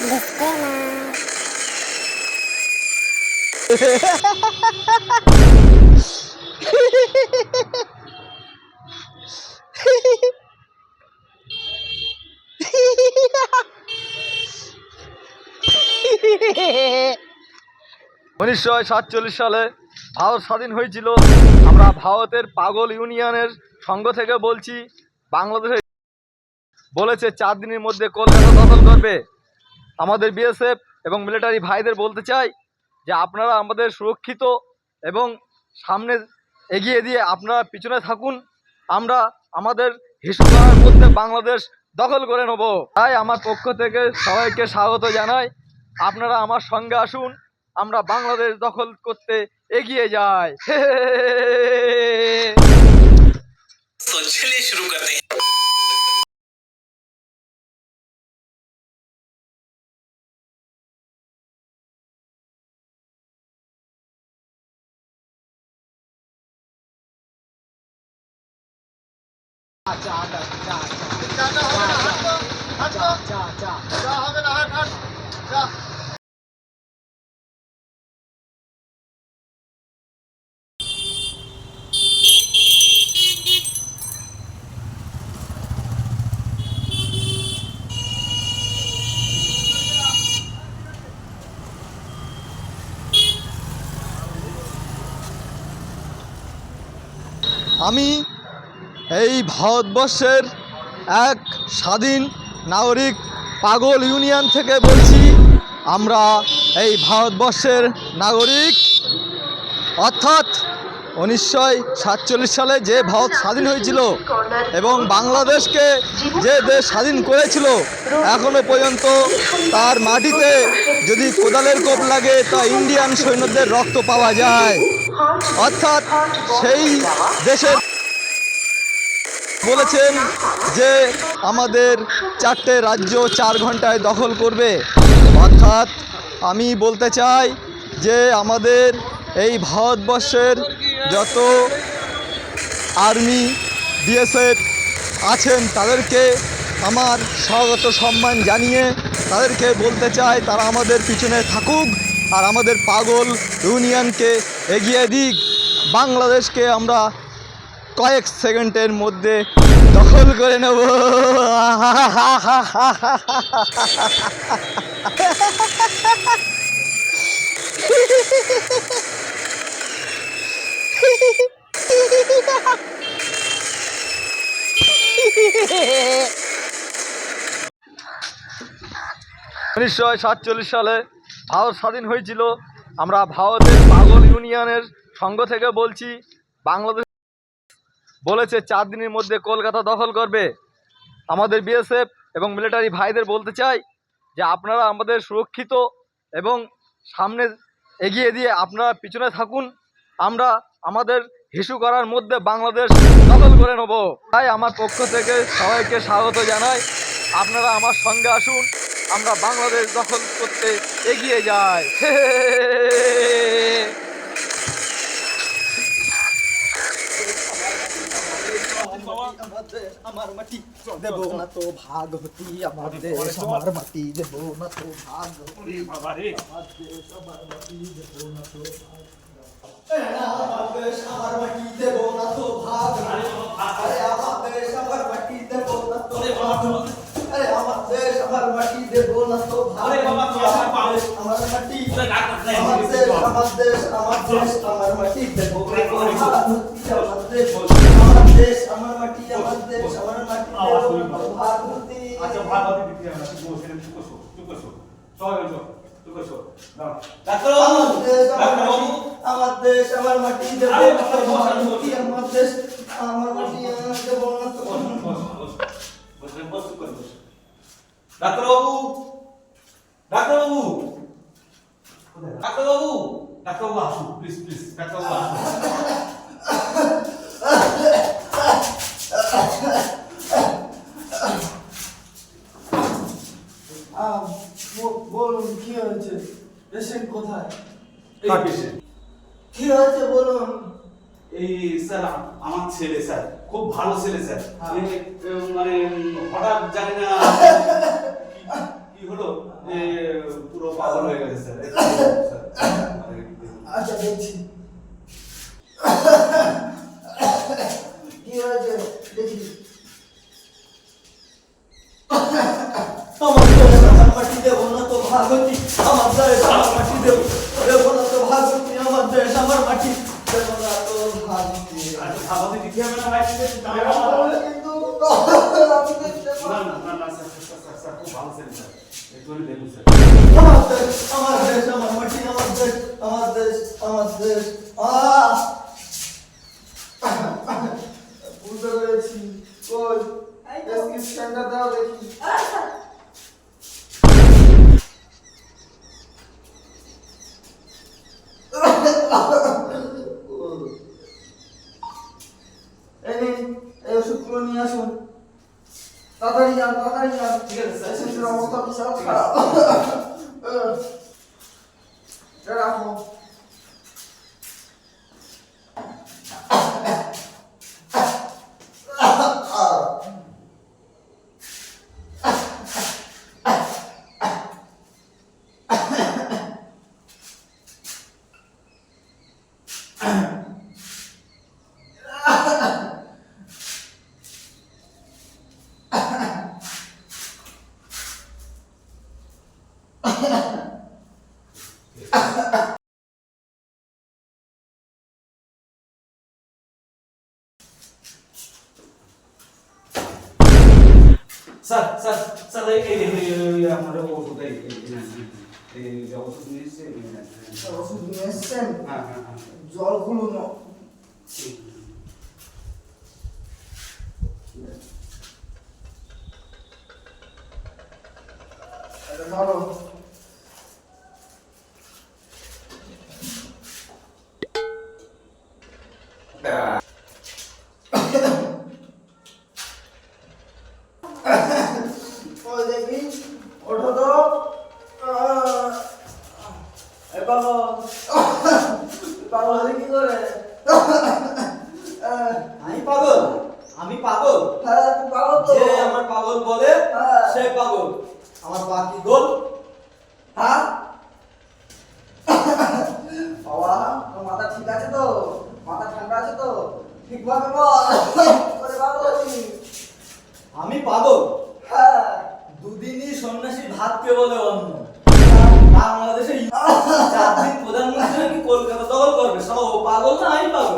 Disclaimer. উনিশশো 47 সালে ভারত স্বাধীন হয়েছিল। আমরা ভারতের পাগল ইউনিয়নের সঙ্গ থেকে বলছি, বাংলাদেশে বলেছে 4 দিনের মধ্যে কলকাতা দখল করবে। আমাদের বিএসএফ এবং মিলিটারি ভাইদের বলতে চাই যে আপনারা আমাদের সুরক্ষিত এবং সামনে এগিয়ে দিয়ে আপনারা পিছনে থাকুন। আমরা আমাদের হিসুকার মধ্যে বাংলাদেশ দখল করে নেব। তাই আমার পক্ষ থেকে সবাইকে স্বাগত জানাই। আপনারা আমার সঙ্গে আসুন, আমরা বাংলাদেশ দখল করতে এগিয়ে যাই। तो चलिए शुरू करते हैं। আমি এই ভারতবর্ষের এক স্বাধীন নাগরিক পাগল ইউনিয়ন থেকে বলছি। আমরা এই ভারতবর্ষের নাগরিক, অর্থাৎ 1947 সালে যে ভারত স্বাধীন হয়েছিল এবং বাংলাদেশকে যে দেশ স্বাধীন করেছিল, এখনো পর্যন্ত তার মাটিতে যদি কোদালের কোপ লাগে তা ইন্ডিয়ান সৈন্যদের রক্ত পাওয়া যায়। অর্থাৎ সেই দেশের বলেছেন যে আমাদের 4টে রাজ্য 4 ঘন্টায় দখল করবে। অর্থাৎ আমি বলতে চাই যে আমাদের এই ভারতবর্ষের যত আর্মি বিএসএফ আছেন তাদেরকে আমার স্বাগত সম্মান জানিয়ে তাদেরকে বলতে চাই তারা আমাদের পিছনে থাকুক আর আমাদের পাগল ইউনিয়নকে এগিয়ে দিক। বাংলাদেশকে আমরা কয়েক সেকেন্ডের মধ্যে দখল করে নেব। উনিশশো 47 সালে ভারত স্বাধীন হয়েছিল। আমরা ভারতের পাগল ইউনিয়নের সঙ্গ থেকে বলছি, বাংলাদেশ বলেছে 4 দিনের মধ্যে কলকাতা দখল করবে। আমাদের বিএসএফ এবং মিলিটারি ভাইদের বলতে চাই যে আপনারা আমাদের সুরক্ষিত এবং সামনে এগিয়ে দিয়ে আপনারা পিছনে থাকুন। আমরা আমাদের হিসু করার মধ্যে বাংলাদেশ দখল করে নেব। তাই আমার পক্ষ থেকে সবাইকে স্বাগত জানাই। আপনারা আমার সঙ্গে আসুন, আমরা বাংলাদেশ দখল করতে এগিয়ে যাই। আমার মাটি দেব না তো ভাগ হতি, আমার দেশ আমার মাটি দেব না তো ভাগ হতি, আমার দেশ আমার মাটি দেব না তো ভাগ, আমার দেশ আমার মাটি দেব না তো ভাগ, আরে আমার দেশ আমার মাটি দেব না তো ভাগ, আরে আমার দেশ আমার মাটি দেব না তো ভাগ, আমার দেশ আমার মাটি, আমার দেশ আমার দেশ আমার দেশ আমার মাটি দেব না তো ভাগ, আমার দেশ আমার দেশ আমার মাটি, আমার দেশ আমার মাটি ভাগবতী। আচ্ছা ভাগবতী দিতে আমরা কি বলছি? চুপ করছো সবাই চুপ করছো। ডাক্তার আমার দেশ আমার মাটি দেব না তো ভাগবতী, আমার দেশ আমার মাটি দেব না তো। বস করে বস। ডাক্তারবাবু, ডাক্তারবাবু, ডাক্তারবাবু, ডাক্তারবাবু আসুন প্লিজ প্লিজ, ডাক্তারবাবু আসুন। বলুন কি হয়েছে? পেশেন্ট কোথায়? এই পেশেন্ট কি হয়েছে বলুন। এই স্যার আমার ছেলে স্যার, খুব ভালো ছেলে স্যার, মানে হঠাৎ জানি না কি হলো যে পুরো পাগল হয়ে গেছে স্যার আচ্ছা দেখছি কি হয়েছে দেখি আমার দেশ আমার মাটি দেবো না তো ভাগতি আমার দেশ আমার মাটি দেবো না তো ভাগতি আমার দেশ আমার মাটি দেবো না তো ভাগতি আচ্ছা ভাবতে দিতে হবে না ভাই কিন্তু আমি দেখতে না না না না স্যার খুব ভালো স্যার একটু দেখুন স্যার আমার দেশ আমার মাটি আমার দেশ আমার দেশ আমার দেশ বুঝতে পেরেছি কই ডেসক্রিপশনটা দাও দেখি এই ওষুধগুলো নিয়ে আসুন তাড়াতাড়ি যান ঠিক আছে স্যার পেশেন্টের অবস্থা বিশাল খারাপ রাখো স্যার স্যার স্যার এই আমাদের ওষুধ এই যে ওষুধ নিয়েছে ওষুধ নিয়ে এসছেন হ্যাঁ হ্যাঁ হ্যাঁ জলগুলো ধরো ওই দেখি ওঠো তো পাগল হলে কি করে আমি পাগল আমি পাগল হ্যাঁ তুই পাগল তো যে আমার পাগল বলে হ্যাঁ। সে পাগল আমার পা কি গোল হ্যাঁ বাবা তোর মাথা ঠিক আছে তো মাথা ঠান্ডা আছে তো ঠিকভাবে বল ওরে পাগল হচ্ছিস আমি পাগল হ্যাঁ দুদিনই সন্ন্যাসী ভাতকে বলে অন্য বাংলাদেশে 4 দিন প্রধানমন্ত্রী নাকি কলকাতা দখল করবে সব ও পাগল না আমি পাগল